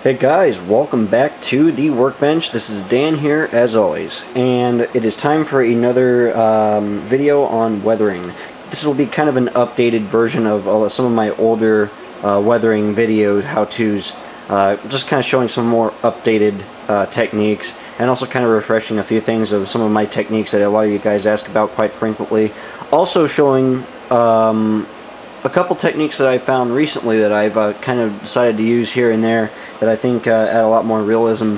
Hey guys, welcome back to the workbench. This is Dan here as always, and it is time for another video on weathering. This will be kind of an updated version of some of my older weathering videos, how-tos, just kind of showing some more updated techniques, and also kind of refreshing a few things of some of my techniques that a lot of you guys ask about quite frequently. Also showing a couple techniques that I found recently that I've kind of decided to use here and there that I think add a lot more realism.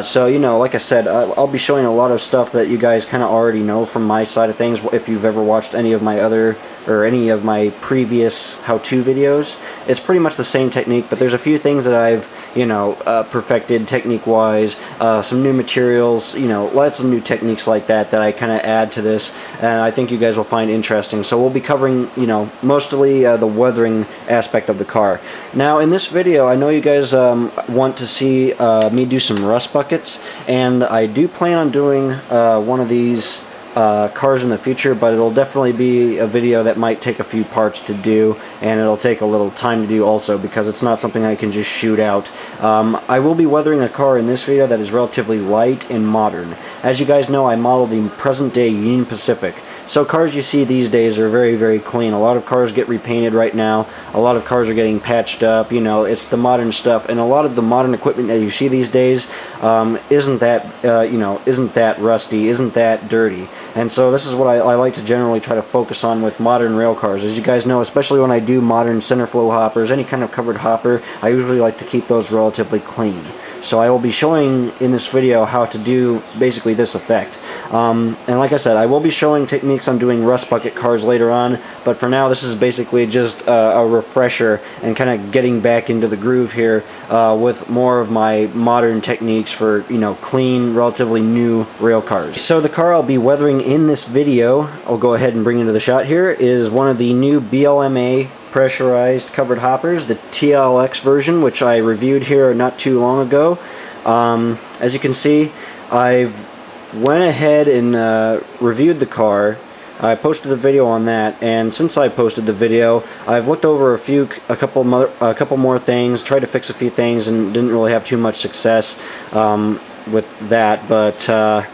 So, you know, like I said, I'll be showing a lot of stuff that you guys kind of already know from my side of things if you've ever watched any of my other or any of my previous how-to videos. It's pretty much the same technique, but there's a few things that I've, you know, perfected technique-wise, some new materials, you know, lots of new techniques like that that I kind of add to this, and I think you guys will find interesting. So we'll be covering, you know, mostly the weathering aspect of the car. Now, in this video, I know you guys want to see me do some rust buckets, and I do plan on doing one of these cars in the future, but it'll definitely be a video that might take a few parts to do, and it'll take a little time to do also because it's not something I can just shoot out. I will be weathering a car in this video that is relatively light and modern. As you guys know, I modeled the present-day Union Pacific. So cars you see these days are very, very clean. A lot of cars get repainted right now. A lot of cars are getting patched up. You know, it's the modern stuff, and a lot of the modern equipment that you see these days isn't that rusty, isn't that dirty. And so this is what I like to generally try to focus on with modern rail cars. As you guys know, especially when I do modern center flow hoppers, any kind of covered hopper, I usually like to keep those relatively clean. So I will be showing in this video how to do basically this effect. And like I said, I will be showing techniques on doing rust bucket cars later on, but for now this is basically just a refresher and kind of getting back into the groove here with more of my modern techniques for, you know, clean, relatively new rail cars. So the car I'll be weathering in this video, I'll go ahead and bring into the shot here, is one of the new BLMA pressurized covered hoppers, the TLX version, which I reviewed here not too long ago. As you can see, I've went ahead and reviewed the car. I posted a video on that, and since I posted the video, I've looked over a couple more things, tried to fix a few things, and didn't really have too much success with that. But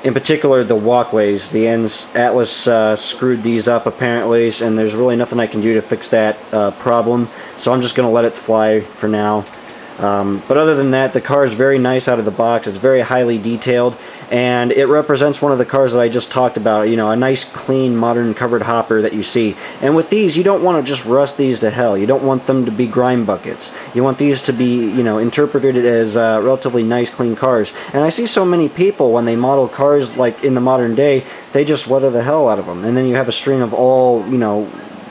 in particular, the walkways, the ends, Atlas screwed these up apparently, and there's really nothing I can do to fix that problem. So I'm just going to let it fly for now. But other than that, the car is very nice out of the box. It's very highly detailed, and it represents one of the cars that I just talked about, you know, a nice, clean, modern covered hopper that you see. And with these, you don't want to just rust these to hell. You don't want them to be grime buckets. You want these to be, you know, interpreted as relatively nice, clean cars. And I see so many people, when they model cars like in the modern day, they just weather the hell out of them. And then you have a string of all, you know,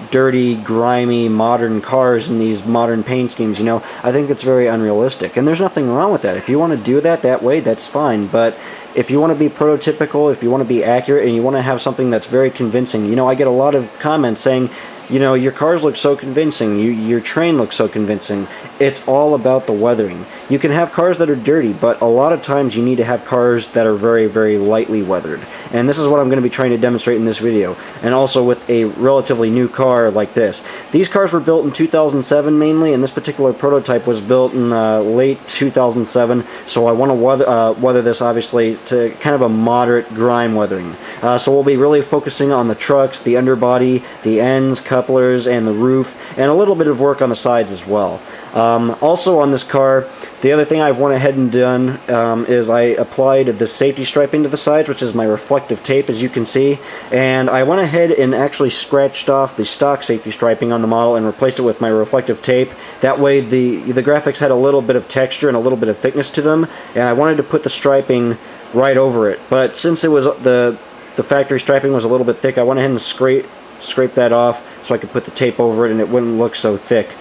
dirty, grimy, modern cars in these modern paint schemes. You know, I think it's very unrealistic, and there's nothing wrong with that. If you want to do that way, that's fine. But if you want to be prototypical, if you want to be accurate, and you want to have something that's very convincing, you know, I get a lot of comments saying, you know, your cars look so convincing, your train looks so convincing. It's all about the weathering. You can have cars that are dirty, but a lot of times you need to have cars that are very, very lightly weathered. And this is what I'm going to be trying to demonstrate in this video. And also with a relatively new car like this. These cars were built in 2007 mainly, and this particular prototype was built in late 2007. So I want to weather this obviously to kind of a moderate grime weathering. So we'll be really focusing on the trucks, the underbody, the ends, couplers, and the roof, and a little bit of work on the sides as well. Also on this car, the other thing I've went ahead and done is I applied the safety striping to the sides, which is my reflective tape, as you can see, and I went ahead and actually scratched off the stock safety striping on the model and replaced it with my reflective tape. That way the graphics had a little bit of texture and a little bit of thickness to them, and I wanted to put the striping right over it, but since it was the factory striping was a little bit thick, I went ahead and scrape that off so I could put the tape over it and it wouldn't look so thick.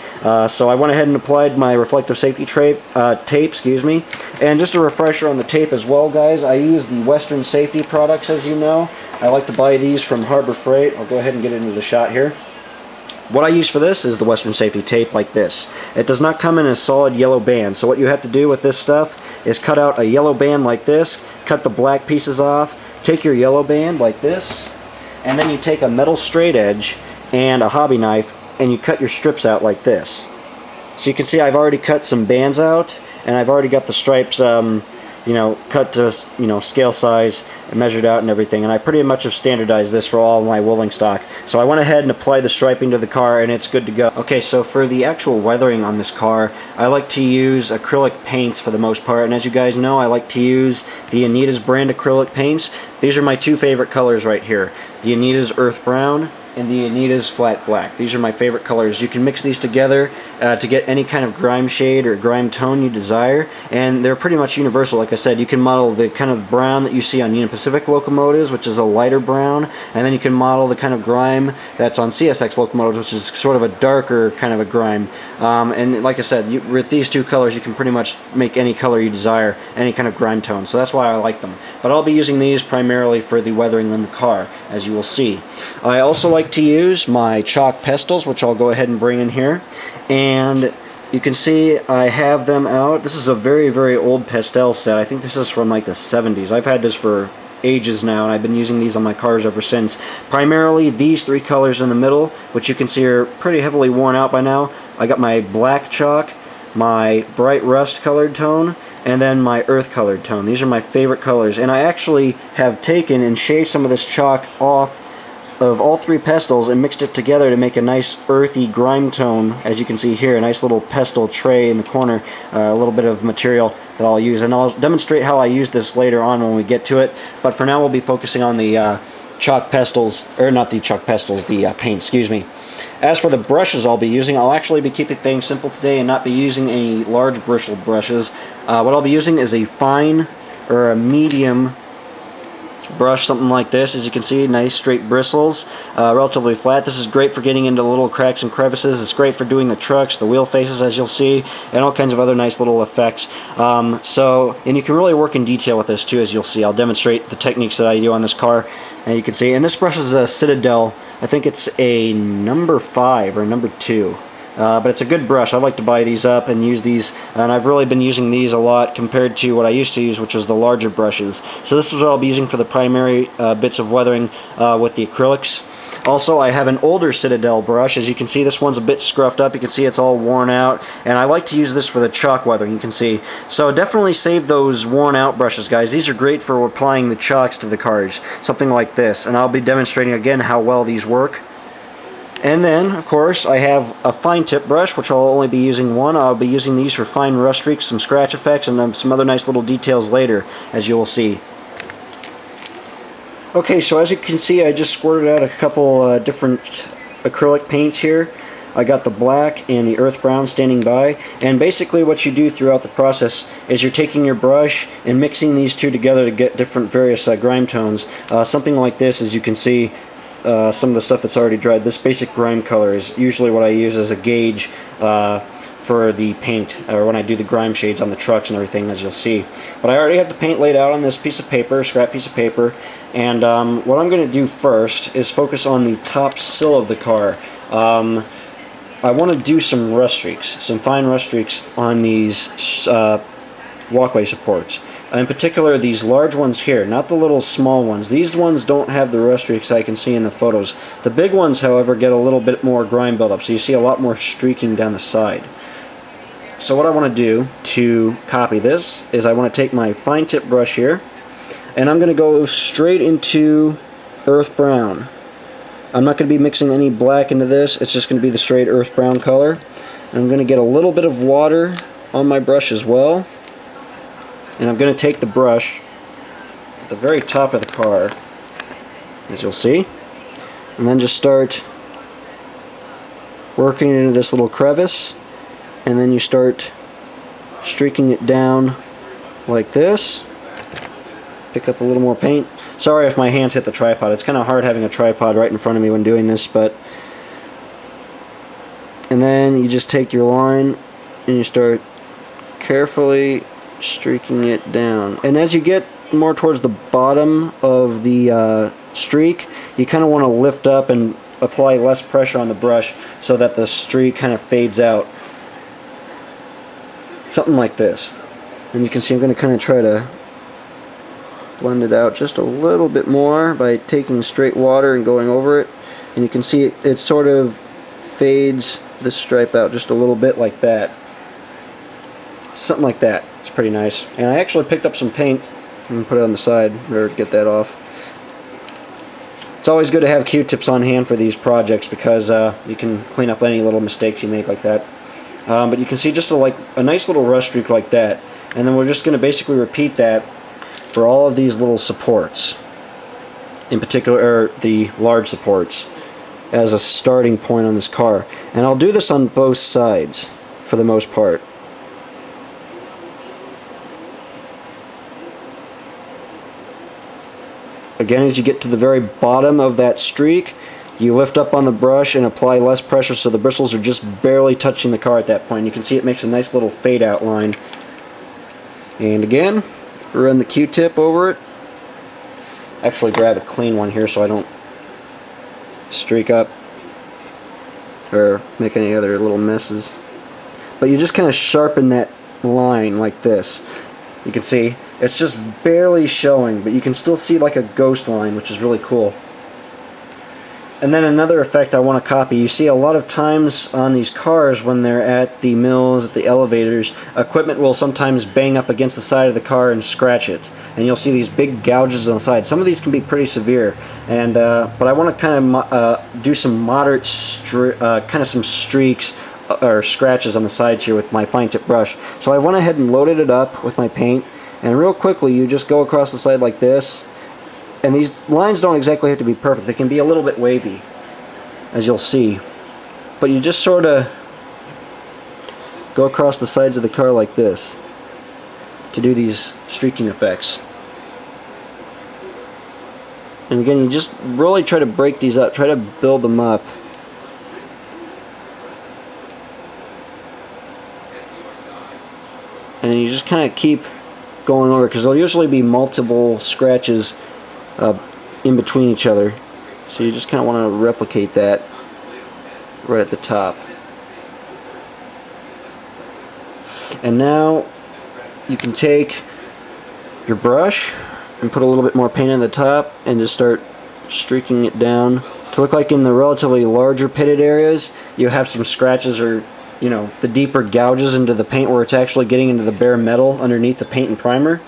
So I went ahead and applied my reflective safety tape, and just a refresher on the tape as well, guys. I use the Western Safety products, as you know. I like to buy these from Harbor Freight. I'll go ahead and get into the shot here. What I use for this is the Western Safety tape like this. It does not come in a solid yellow band, so what you have to do with this stuff is cut out a yellow band like this, cut the black pieces off, take your yellow band like this, and then you take a metal straight edge and a hobby knife and you cut your strips out like this. So you can see I've already cut some bands out, and I've already got the stripes you know, cut to, you know, scale size and measured out and everything, and I pretty much have standardized this for all my wooling stock. So I went ahead and applied the striping to the car, and it's good to go. Okay, so for the actual weathering on this car, I like to use acrylic paints for the most part, and as you guys know, I like to use the Anita's brand acrylic paints. These are my two favorite colors right here, the Anita's Earth Brown and the Anita's Flat Black. These are my favorite colors. You can mix these together to get any kind of grime shade or grime tone you desire, and they're pretty much universal. Like I said, you can model the kind of brown that you see on Union Pacific locomotives, which is a lighter brown, and then you can model the kind of grime that's on CSX locomotives, which is sort of a darker kind of a grime. And like I said, with these two colors, you can pretty much make any color you desire, any kind of grime tone. So that's why I like them. But I'll be using these primarily for the weathering in the car, as you will see. I also like to use my chalk pestles, which I'll go ahead and bring in here. And you can see I have them out. This is a very, very old pastel set. I think this is from like the 70s. I've had this for ages now, and I've been using these on my cars ever since. Primarily these three colors in the middle, which you can see are pretty heavily worn out by now. I got my black chalk, my bright rust colored tone, and then my earth colored tone. These are my favorite colors, and I actually have taken and shaved some of this chalk off of all three pestles and mixed it together to make a nice earthy grime tone. As you can see here, a nice little pestle tray in the corner, a little bit of material that I'll use, and I'll demonstrate how I use this later on when we get to it. But for now, we'll be focusing on the chalk pestles, or not the chalk pestles, the paint, excuse me. As for the brushes I'll be using, I'll actually be keeping things simple today and not be using any large bristled brushes. What I'll be using is a fine or a medium brush, something like this. As you can see, nice straight bristles, relatively flat. This is great for getting into little cracks and crevices. It's great for doing the trucks, the wheel faces, as you'll see, and all kinds of other nice little effects. And you can really work in detail with this too, as you'll see. I'll demonstrate the techniques that I do on this car, and you can see. And this brush is a Citadel. I think it's a number 5 or number 2. But it's a good brush. I like to buy these up and use these, and I've really been using these a lot compared to what I used to use, which was the larger brushes. So this is what I'll be using for the primary bits of weathering with the acrylics. Also, I have an older Citadel brush. As you can see, this one's a bit scruffed up. You can see it's all worn out, and I like to use this for the chalk weathering, you can see. So definitely save those worn out brushes, guys. These are great for applying the chalks to the cars, something like this, and I'll be demonstrating again how well these work. And then, of course, I have a fine tip brush, which I'll only be using one. I'll be using these for fine rust streaks, some scratch effects, and then some other nice little details later, as you will see. Okay, so as you can see, I just squirted out a couple different acrylic paints here. I got the black and the earth brown standing by, and basically what you do throughout the process is you're taking your brush and mixing these two together to get different various grime tones. Something like this, as you can see, some of the stuff that's already dried. This basic grime color is usually what I use as a gauge for the paint, or when I do the grime shades on the trucks and everything, as you'll see. But I already have the paint laid out on this piece of paper, scrap piece of paper, and what I'm going to do first is focus on the top sill of the car. I want to do some rust streaks, some fine rust streaks on these walkway supports. In particular, these large ones here, not the little small ones. These ones don't have the rust streaks I can see in the photos. The big ones, however, get a little bit more grime buildup, so you see a lot more streaking down the side. So what I want to do to copy this is I want to take my fine tip brush here, and I'm going to go straight into earth brown. I'm not going to be mixing any black into this. It's just going to be the straight earth brown color. And I'm going to get a little bit of water on my brush as well. And I'm going to take the brush at the very top of the car, as you'll see, and then just start working into this little crevice, and then you start streaking it down like this. Pick up a little more paint. Sorry if my hands hit the tripod. It's kind of hard having a tripod right in front of me when doing this, but... And then you just take your line and you start carefully streaking it down. And as you get more towards the bottom of the streak, you kind of want to lift up and apply less pressure on the brush so that the streak kind of fades out. Something like this. And you can see I'm going to kind of try to blend it out just a little bit more by taking straight water and going over it. And you can see it sort of fades the stripe out just a little bit like that. Something like that. It's pretty nice. And I actually picked up some paint and put it on the side, or get that off. It's always good to have Q-tips on hand for these projects because you can clean up any little mistakes you make like that. But you can see just a nice little rust streak like that. And then we're just going to basically repeat that for all of these little supports. In particular, the large supports as a starting point on this car. And I'll do this on both sides for the most part. Again, as you get to the very bottom of that streak, you lift up on the brush and apply less pressure so the bristles are just barely touching the car at that point. You can see it makes a nice little fade out line. And again, run the Q-tip over it. Actually grab a clean one here so I don't streak up or make any other little messes. But you just kind of sharpen that line like this. You can see it's just barely showing, but you can still see like a ghost line, which is really cool. And then another effect I want to copy, you see a lot of times on these cars when they're at the mills, at the elevators, equipment will sometimes bang up against the side of the car and scratch it. And you'll see these big gouges on the side. Some of these can be pretty severe, and but I want to kind of do some moderate, kind of some streaks or scratches on the sides here with my fine tip brush. So I went ahead and loaded it up with my paint, and real quickly you just go across the side like this. And these lines don't exactly have to be perfect. They can be a little bit wavy, as you'll see. But you just sort of go across the sides of the car like this to do these streaking effects. And again, you just really try to break these up, try to build them up. And you just kind of keep going over, because there'll usually be multiple scratches in between each other, so you just kind of want to replicate that right at the top. And now you can take your brush and put a little bit more paint on the top and just start streaking it down to look like in the relatively larger pitted areas you have some scratches, or the deeper gouges into the paint where it's actually getting into the bare metal underneath the paint and primer.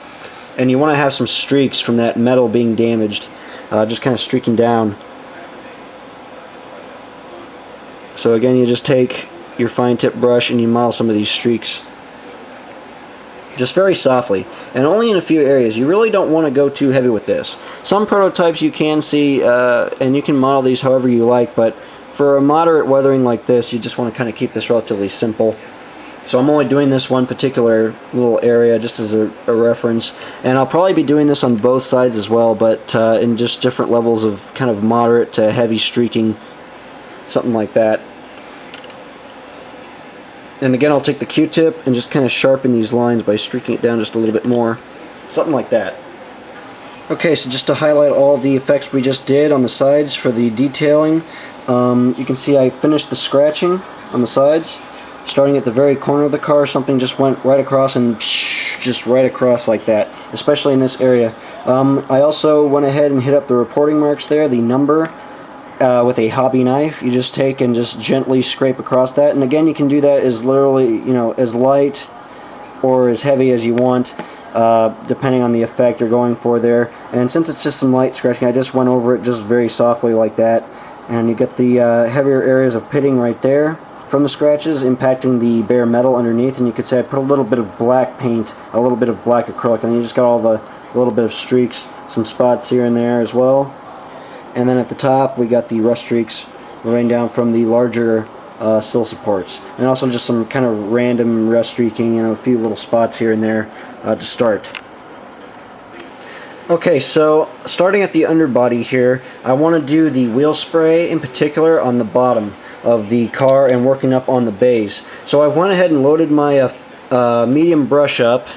And you want to have some streaks from that metal being damaged, just kind of streaking down. So again, you just take your fine tip brush and you model some of these streaks just very softly, and only in a few areas. You really don't want to go too heavy with this. Some prototypes you can see, and you can model these however you like, but for a moderate weathering like this, you just want to kind of keep this relatively simple. So I'm only doing this one particular little area just as a reference, and I'll probably be doing this on both sides as well, but in just different levels of kind of moderate to heavy streaking, something like that. And again, I'll take the Q-tip and just kind of sharpen these lines by streaking it down just a little bit more, something like that. Okay, so just to highlight all the effects we just did on the sides for the detailing, you can see I finished the scratching on the sides. Starting at the very corner of the car, something just went right across, and just right across like that, especially in this area. I also went ahead and hit up the reporting marks there, the number, with a hobby knife. You just take and just gently scrape across that, and again, you can do that as literally, as light or as heavy as you want, depending on the effect you're going for there. And since it's just some light scratching, I just went over it just very softly like that, and you get the heavier areas of pitting right there from the scratches impacting the bare metal underneath. And you could say I put a little bit of black paint, a little bit of black acrylic, and then you just got all the little bit of streaks, some spots here and there as well. And then at the top we got the rust streaks running down from the larger sill supports, and also just some kind of random rust streaking, a few little spots here and there to start. Okay, so starting at the underbody here, I want to do the wheel spray in particular on the bottom of the car and working up on the base. So I went ahead and loaded my medium brush up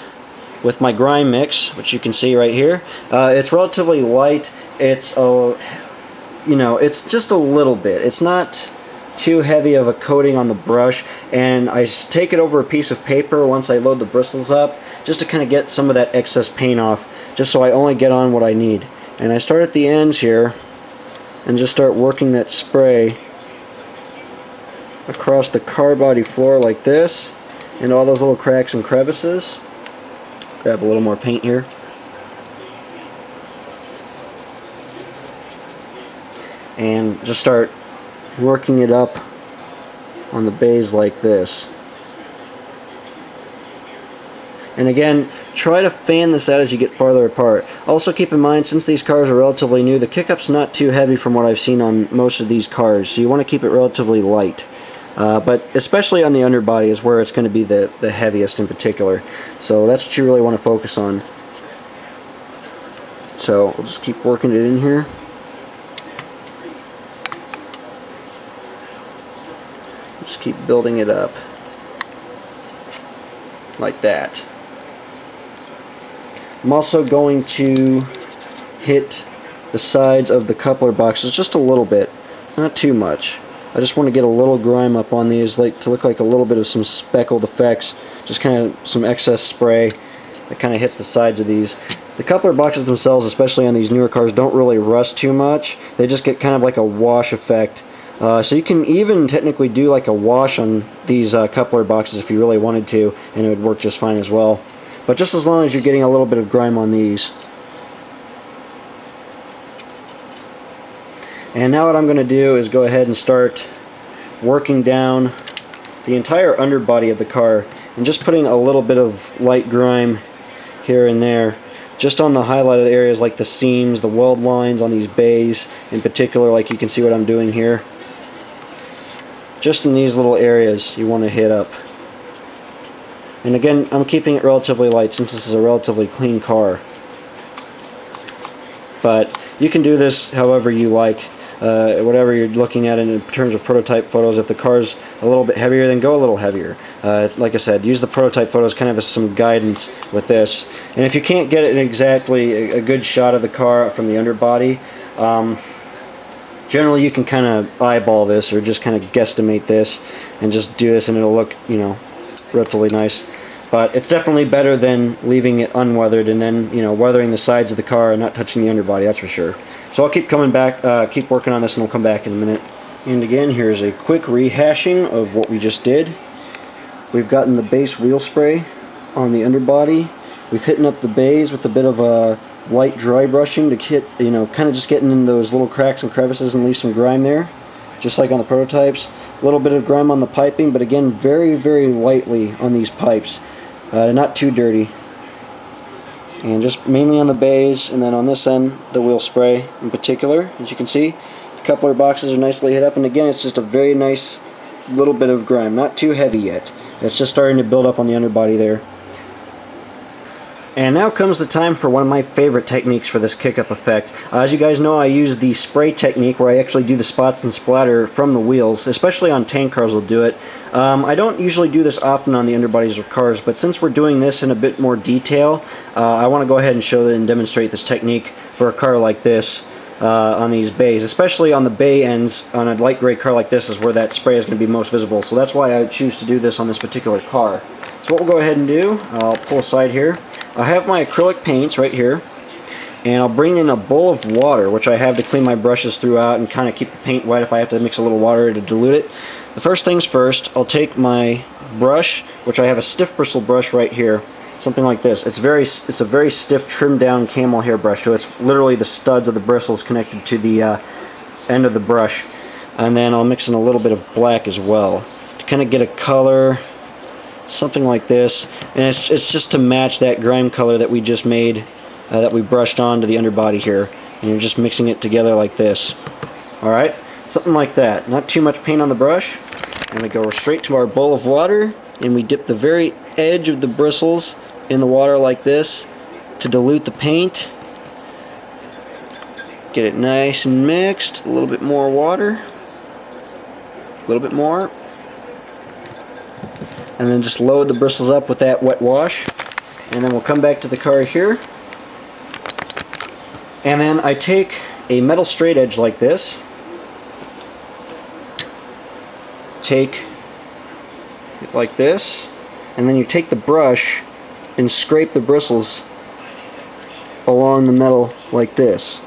with my grime mix, which you can see right here. It's relatively light. It's it's just a little bit. It's not too heavy of a coating on the brush, and I take it over a piece of paper once I load the bristles up, just to kind of get some of that excess paint off, just so I only get on what I need. And I start at the ends here and just start working that spray across the car body floor like this, and all those little cracks and crevices. Grab a little more paint here. And just start working it up on the bays like this. And again, try to fan this out as you get farther apart. Also keep in mind, since these cars are relatively new, the kickup's not too heavy from what I've seen on most of these cars, so you want to keep it relatively light. But especially on the underbody is where it's going to be the heaviest in particular. So that's what you really want to focus on. So we'll just keep working it in here. Just keep building it up. Like that. I'm also going to hit the sides of the coupler boxes just a little bit, not too much. I just want to get a little grime up on these, like to look like a little bit of some speckled effects, just kind of some excess spray that kind of hits the sides of these. The coupler boxes themselves, especially on these newer cars, don't really rust too much. They just get kind of like a wash effect. So you can even technically do like a wash on these coupler boxes if you really wanted to, and it would work just fine as well. But just as long as you're getting a little bit of grime on these. And now what I'm going to do is go ahead and start working down the entire underbody of the car and just putting a little bit of light grime here and there, just on the highlighted areas like the seams, the weld lines on these bays in particular, like you can see what I'm doing here. Just in these little areas you want to hit up. And again, I'm keeping it relatively light since this is a relatively clean car. But you can do this however you like, whatever you're looking at in terms of prototype photos. If the car's a little bit heavier, then go a little heavier. Like I said, use the prototype photos kind of as some guidance with this. And if you can't get it exactly a good shot of the car from the underbody, generally you can kind of eyeball this or just kind of guesstimate this and just do this and it'll look, you know, relatively nice. But it's definitely better than leaving it unweathered and then, you know, weathering the sides of the car and not touching the underbody, that's for sure. So I'll keep coming back, keep working on this, and we'll come back in a minute. And again, here's a quick rehashing of what we just did. We've gotten the base wheel spray on the underbody. We've hit up the bays with a bit of a light dry brushing to hit, you know, kind of just getting in those little cracks and crevices and leave some grime there, just like on the prototypes. A little bit of grime on the piping, but again, very, very lightly on these pipes. Not too dirty. And just mainly on the bays, and then on this end, the wheel spray in particular. As you can see, the coupler boxes are nicely hit up, and again, it's just a very nice little bit of grime, not too heavy yet. It's just starting to build up on the underbody there. And now comes the time for one of my favorite techniques for this kick-up effect. As you guys know, I use the spray technique where I actually do the spots and splatter from the wheels, especially on tank cars will do it. I don't usually do this often on the underbodies of cars, but since we're doing this in a bit more detail, I want to go ahead and show and demonstrate this technique for a car like this on these bays, especially on the bay ends on a light gray car like this is where that spray is going to be most visible. So that's why I choose to do this on this particular car. So what we'll go ahead and do, I'll pull aside here. I have my acrylic paints right here, and I'll bring in a bowl of water, which I have to clean my brushes throughout and kind of keep the paint wet if I have to mix a little water to dilute it. The first things first, I'll take my brush, which I have a stiff bristle brush right here, something like this. It's a very stiff, trimmed down camel hair brush, so it's literally the studs of the bristles connected to the end of the brush. And then I'll mix in a little bit of black as well to kind of get a color. Something like this, and it's just to match that grime color that we just made, that we brushed onto the underbody here, and you're just mixing it together like this. Alright, something like that. Not too much paint on the brush, and we go straight to our bowl of water, and we dip the very edge of the bristles in the water like this to dilute the paint. Get it nice and mixed. A little bit more water, a little bit more. And then just load the bristles up with that wet wash, and then we'll come back to the car here, and then I take a metal straight edge like this, take it like this, and then you take the brush and scrape the bristles along the metal like this.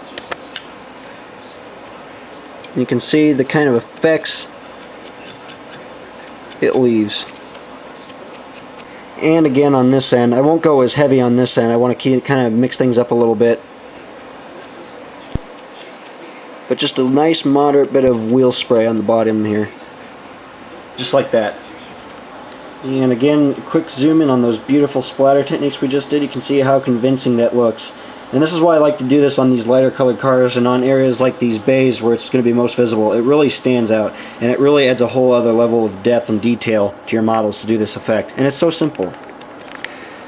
And you can see the kind of effects it leaves. And again on this end, I won't go as heavy on this end. I want to kind of mix things up a little bit. But just a nice moderate bit of wheel spray on the bottom here. Just like that. And again, quick zoom in on those beautiful splatter techniques we just did. You can see how convincing that looks. And this is why I like to do this on these lighter colored cars and on areas like these bays where it's going to be most visible. It really stands out, and it really adds a whole other level of depth and detail to your models to do this effect. And it's so simple.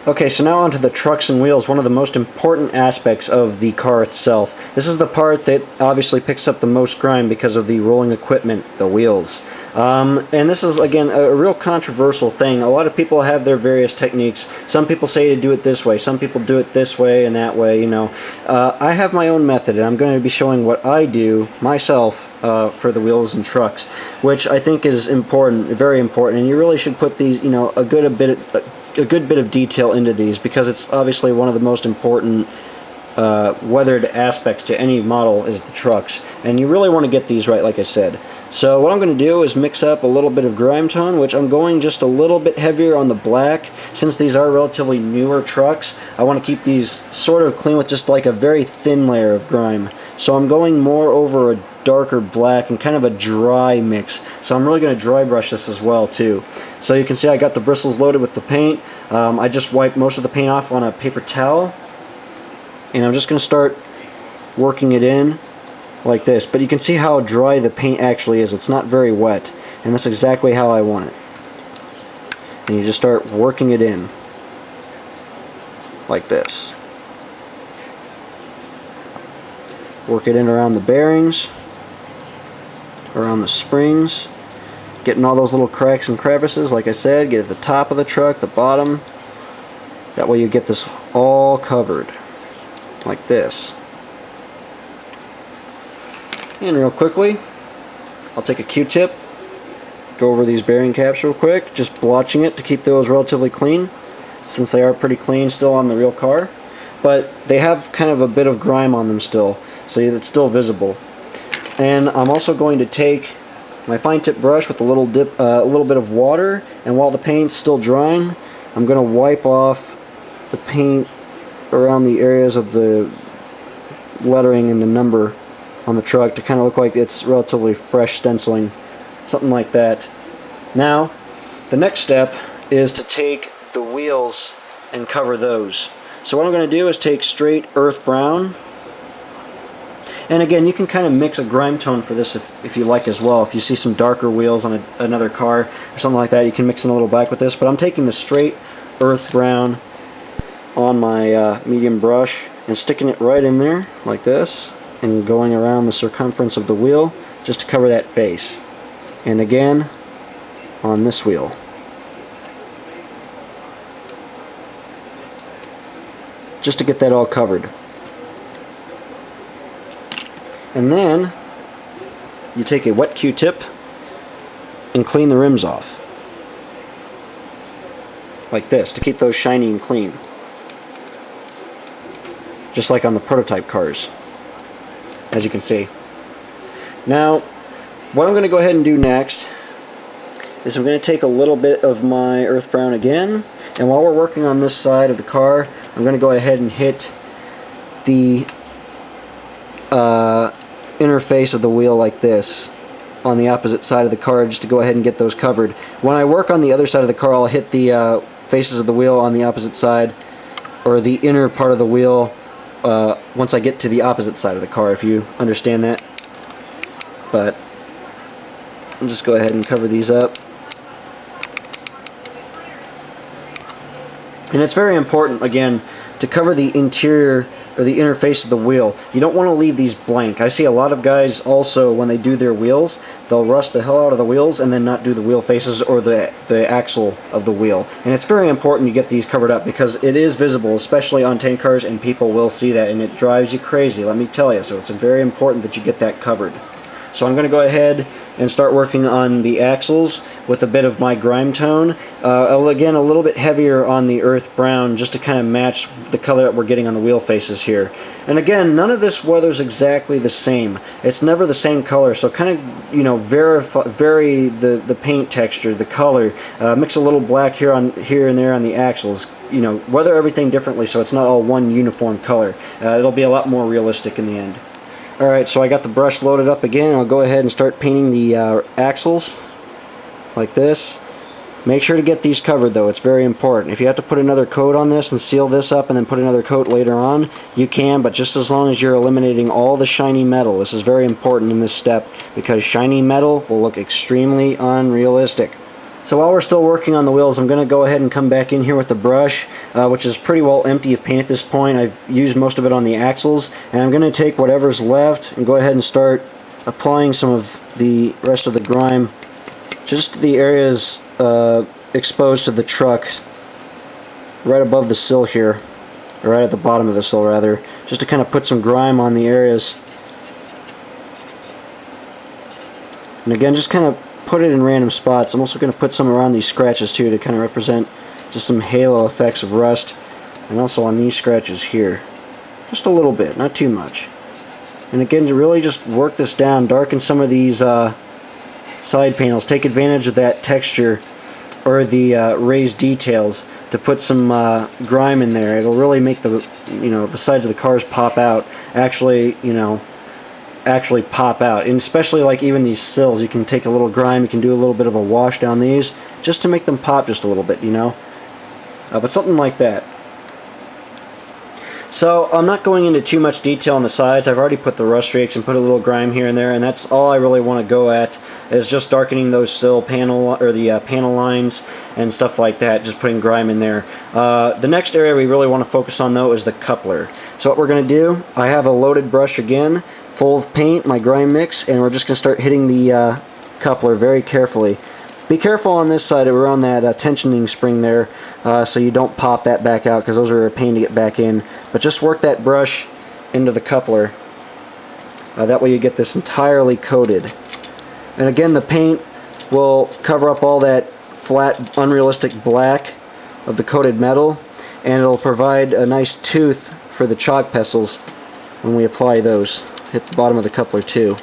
Okay, so now onto the trucks and wheels, one of the most important aspects of the car itself. This is the part that obviously picks up the most grime because of the rolling equipment, the wheels. And this is, again, a real controversial thing. A lot of people have their various techniques. Some people say to do it this way, some people do it this way and that way, you know. I have my own method, and I'm going to be showing what I do myself for the wheels and trucks, which I think is important, very important, and you really should put these, you know, a good bit of detail into these, because it's obviously one of the most important weathered aspects to any model is the trucks, and you really want to get these right, like I said. So what I'm going to do is mix up a little bit of grime tone, which I'm going just a little bit heavier on the black. Since these are relatively newer trucks, I want to keep these sort of clean with just like a very thin layer of grime. So I'm going more over a darker black and kind of a dry mix. So I'm really going to dry brush this as well too. So you can see I got the bristles loaded with the paint. I just wiped most of the paint off on a paper towel, and I'm just going to start working it in like this. But you can see how dry the paint actually is. It's not very wet, and that's exactly how I want it. And you just start working it in like this. Work it in around the bearings, around the springs, getting all those little cracks and crevices, like I said. Get at the top of the truck, the bottom. That way you get this all covered like this. And real quickly, I'll take a Q-tip, go over these bearing caps real quick, just blotching it to keep those relatively clean, since they are pretty clean still on the real car. But they have kind of a bit of grime on them still, so it's still visible. And I'm also going to take my fine tip brush with a little bit of water, and while the paint's still drying, I'm going to wipe off the paint around the areas of the lettering and the number on the truck to kind of look like it's relatively fresh stenciling, something like that. Now, the next step is to take the wheels and cover those. So what I'm going to do is take straight earth brown, and again, you can kind of mix a grime tone for this if you like as well. If you see some darker wheels on another car or something like that, you can mix in a little black with this. But I'm taking the straight earth brown on my medium brush and sticking it right in there like this, and going around the circumference of the wheel just to cover that face. And again on this wheel. Just to get that all covered. And then you take a wet Q-tip and clean the rims off. Like this, to keep those shiny and clean. Just like on the prototype cars, as you can see. Now, what I'm going to go ahead and do next is I'm going to take a little bit of my earth brown again, and while we're working on this side of the car, I'm going to go ahead and hit the interface of the wheel like this on the opposite side of the car, just to go ahead and get those covered. When I work on the other side of the car, I'll hit the faces of the wheel on the opposite side, or the inner part of the wheel, once I get to the opposite side of the car, if you understand that. But I'll just go ahead and cover these up. And it's very important, again, to cover the interior or the inner face of the wheel. You don't want to leave these blank. I see a lot of guys also, when they do their wheels, they'll rust the hell out of the wheels and then not do the wheel faces or the axle of the wheel. And it's very important you get these covered up, because it is visible, especially on tank cars, and people will see that, and it drives you crazy, let me tell you. So it's very important that you get that covered. So I'm going to go ahead and start working on the axles with a bit of my grime tone. Again, a little bit heavier on the earth brown, just to kind of match the color that we're getting on the wheel faces here. And again, none of this weather's exactly the same. It's never the same color, so kind of, you know, vary the paint texture, the color. Mix a little black here and there on the axles. You know, weather everything differently so it's not all one uniform color. It'll be a lot more realistic in the end. Alright, so I got the brush loaded up again. I'll go ahead and start painting the axles like this. Make sure to get these covered though, it's very important. If you have to put another coat on this and seal this up and then put another coat later on, you can, but just as long as you're eliminating all the shiny metal. This is very important in this step because shiny metal will look extremely unrealistic. So while we're still working on the wheels, I'm going to go ahead and come back in here with the brush, which is pretty well empty of paint at this point. I've used most of it on the axles, and I'm going to take whatever's left and go ahead and start applying some of the rest of the grime just to the areas exposed to the truck, right above the sill here, or right at the bottom of the sill rather, just to kind of put some grime on the areas. And again, just kind of put it in random spots. I'm also going to put some around these scratches too to kind of represent just some halo effects of rust, and also on these scratches here. Just a little bit, not too much. And again, to really just work this down, darken some of these side panels, take advantage of that texture or the raised details to put some grime in there. It'll really make the, you know, the sides of the cars pop out. Actually pop out. And especially like even these sills, you can take a little grime, you can do a little bit of a wash down these just to make them pop just a little bit, you know. But something like that. So I'm not going into too much detail on the sides. I've already put the rust streaks and put a little grime here and there, and that's all I really want to go at, is just darkening those sill panel or the panel lines and stuff like that, just putting grime in there. The next area we really want to focus on though is the coupler. So what we're going to do, I have a loaded brush again, full of paint, my grime mix, and we're just going to start hitting the coupler very carefully. Be careful on this side around that tensioning spring there, so you don't pop that back out, because those are a pain to get back in. But just work that brush into the coupler. That way you get this entirely coated. And again, the paint will cover up all that flat, unrealistic black of the coated metal, and it'll provide a nice tooth for the chalk pestles when we apply those. Hit the bottom of the coupler too.